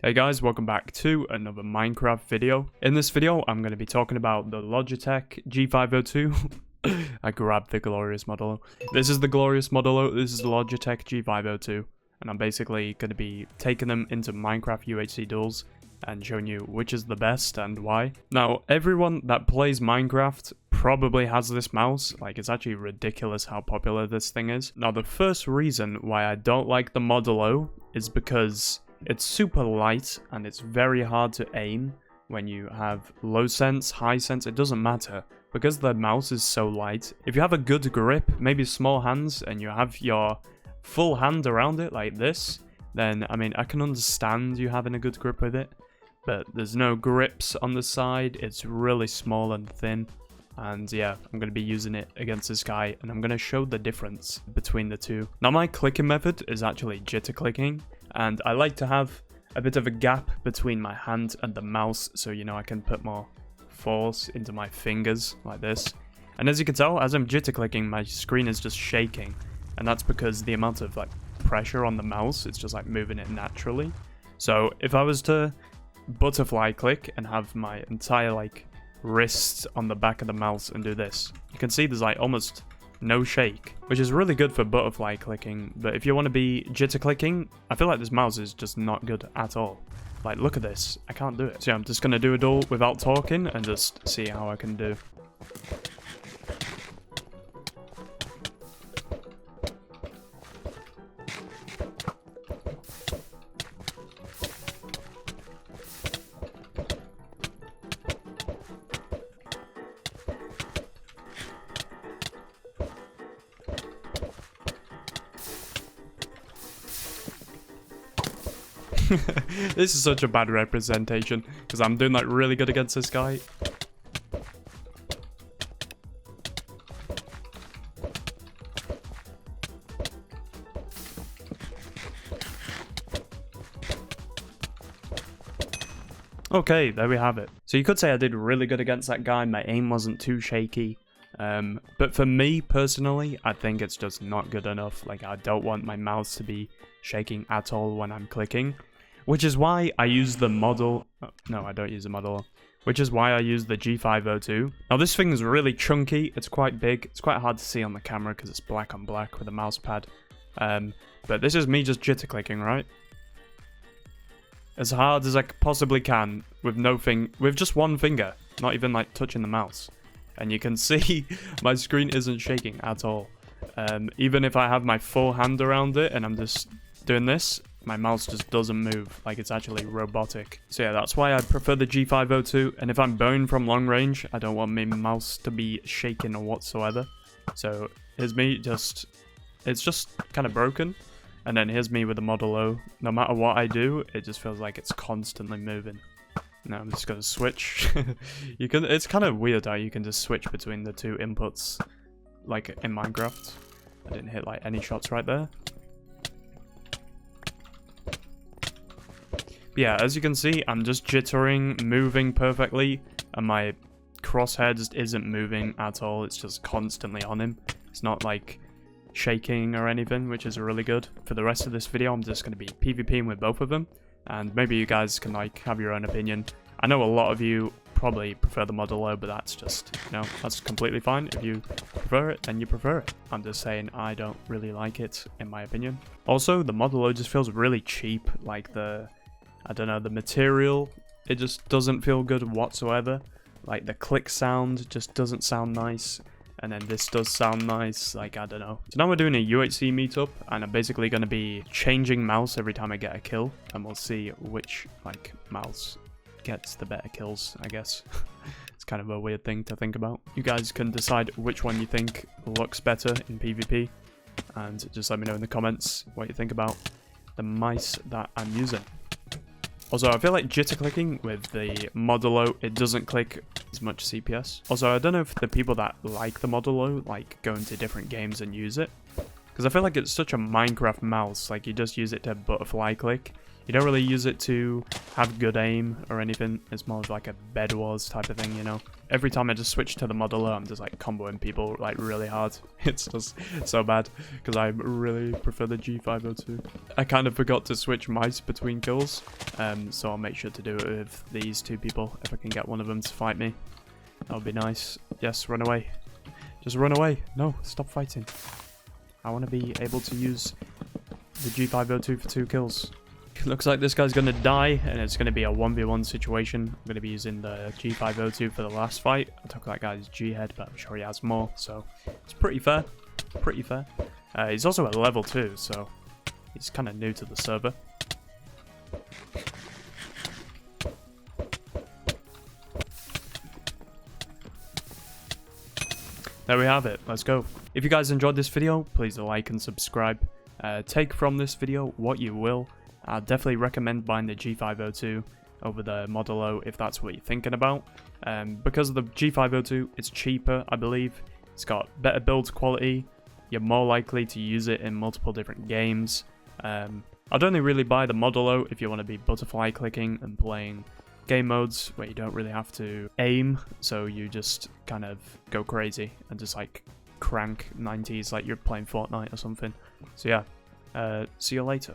Hey guys, welcome back to another Minecraft video. In this video, I'm going to be talking about the Logitech G502. I grabbed the glorious Modulo. This is the glorious Modulo, this is the Logitech G502. And I'm basically going to be taking them into Minecraft UHC Duels and showing you which is the best and why. Now, everyone that plays Minecraft probably has this mouse. Like, it's actually ridiculous how popular this thing is. Now, the first reason why I don't like the Modulo is because it's super light and it's very hard to aim when you have low sense, high sense, it doesn't matter. Because the mouse is so light, if you have a good grip, maybe small hands, and you have your full hand around it like this, then, I mean, I can understand you having a good grip with it, but there's no grips on the side, it's really small and thin. And yeah, I'm going to be using it against this guy, and I'm going to show the difference between the two. Now, my clicking method is actually jitter clicking, and I like to have a bit of a gap between my hand and the mouse, so, you know, I can put more force into my fingers, like this. And as you can tell, as I'm jitter clicking, my screen is just shaking, and that's because the amount of, like, pressure on the mouse, it's just, like, moving it naturally. So, if I was to butterfly click and have my entire, like, wrist on the back of the mouse and do this, you can see there's like almost no shake, which is really good for butterfly clicking. But if you want to be jitter clicking, I feel like this mouse is just not good at all. Like, look at this, I can't do it. So yeah, I'm just gonna do a duel without talking and just see how I can do. This is such a bad representation because I'm doing like really good against this guy. Okay, there we have it. So you could say I did really good against that guy. My aim wasn't too shaky. But for me personally, I think it's just not good enough. Like, I don't want my mouse to be shaking at all when I'm clicking. Which is why I use the model... no, I don't use the model. Which is why I use the G502. Now, this thing is really chunky. It's quite big. It's quite hard to see on the camera because it's black on black with a mouse pad. But this is me just jitter clicking, right? As hard as I possibly can with with just one finger. Not even, like, touching the mouse. And you can see my screen isn't shaking at all. Even if I have my full hand around it and I'm just doing this, my mouse just doesn't move, like it's actually robotic. So yeah, that's why I prefer the G502, and if I'm bowing from long range, I don't want my mouse to be shaking or whatsoever. So here's me it's just kind of broken, and then here's me with the Modulo. No matter what I do, it just feels like it's constantly moving. Now I'm just gonna switch. It's kind of weird how you can just switch between the two inputs, like in Minecraft. I didn't hit like any shots right there. Yeah, as you can see, I'm just jittering, moving perfectly, and my crosshair just isn't moving at all. It's just constantly on him. It's not like shaking or anything, which is really good. For the rest of this video, I'm just going to be PvPing with both of them, and maybe you guys can like have your own opinion. I know a lot of you probably prefer the Modulo, but that's just, you know, that's completely fine. If you prefer it, then you prefer it. I'm just saying I don't really like it, in my opinion. Also, the Modulo just feels really cheap, like I don't know, the material, it just doesn't feel good whatsoever. Like, the click sound just doesn't sound nice. And then this does sound nice, like, I don't know. So now we're doing a UHC meetup, and I'm basically going to be changing mouse every time I get a kill. And we'll see which, like, mouse gets the better kills, I guess. It's kind of a weird thing to think about. You guys can decide which one you think looks better in PvP. And just let me know in the comments what you think about the mice that I'm using. Also, I feel like jitter clicking with the Modulo, it doesn't click as much CPS. Also, I don't know if the people that like the Modulo, like, go into different games and use it. Because I feel like it's such a Minecraft mouse, like, you just use it to butterfly click. You don't really use it to have good aim or anything. It's more of like a bedwars type of thing, you know. Every time I just switch to the modeler, I'm just like comboing people like really hard. It's just so bad because I really prefer the G502. I kind of forgot to switch mice between kills, so I'll make sure to do it with these two people if I can get one of them to fight me. That would be nice. Yes, run away. Just run away. No, stop fighting. I want to be able to use the G502 for 2 kills. Looks like this guy's going to die, and it's going to be a 1v1 situation. I'm going to be using the G502 for the last fight. I took that guy's G-head, but I'm sure he has more, so it's pretty fair. Pretty fair. He's also at level 2, so he's kind of new to the server. There we have it. Let's go. If you guys enjoyed this video, please like and subscribe. Take from this video what you will. I'd definitely recommend buying the G502 over the Modelo if that's what you're thinking about. Because of the G502, it's cheaper, I believe. It's got better build quality. You're more likely to use it in multiple different games. I'd only really buy the Modelo if you want to be butterfly clicking and playing game modes where you don't really have to aim, so you just kind of go crazy and just like crank 90s like you're playing Fortnite or something. So yeah, see you later.